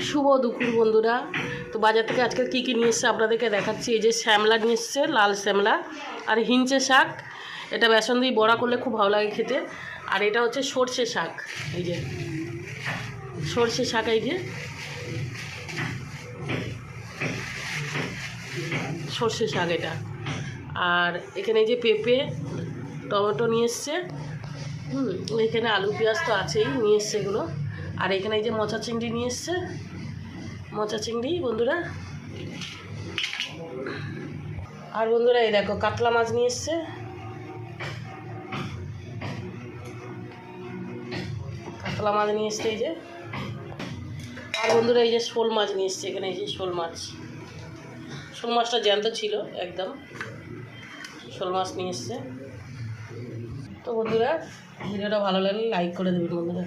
শুভ দুপুর বন্ধুরা। তো বাজার থেকে আজকে কী কী নিয়ে এসছে আপনাদেরকে দেখাচ্ছি। এই যে শ্যামলা নিয়ে এসছে, লাল শ্যামলা, আর হিঞ্চে শাক। এটা বেসন দিয়ে বড়া করলে খুব ভালো লাগে খেতে। আর এটা হচ্ছে সর্ষে শাক, এই যে সর্ষে শাক, এই যে সর্ষে শাক এটা। আর এখানে এই যে পেঁপে, টমেটো নিয়ে এসছে। এখানে আলু পেঁয়াজ তো আছেই, নিয়ে এসছে এগুলো। আর এখানে এই যে মোচা চিংড়ি নিয়ে এসছে, মোচা চিংড়ি বন্ধুরা। আর বন্ধুরা এই দেখো কাতলা মাছ নিয়ে এসছে, কাতলা মাছ নিয়ে এসছে এই যে। আর বন্ধুরা এই যে শোল মাছ নিয়ে এসছে, এখানে এই যে শোল মাছ। শোল মাছটা জ্যান্ত ছিল একদম, শোল মাছ নিয়ে এসছে। তো বন্ধুরা ভিডিওটা ভালো লাগলে লাইক করে দেবেন বন্ধুরা।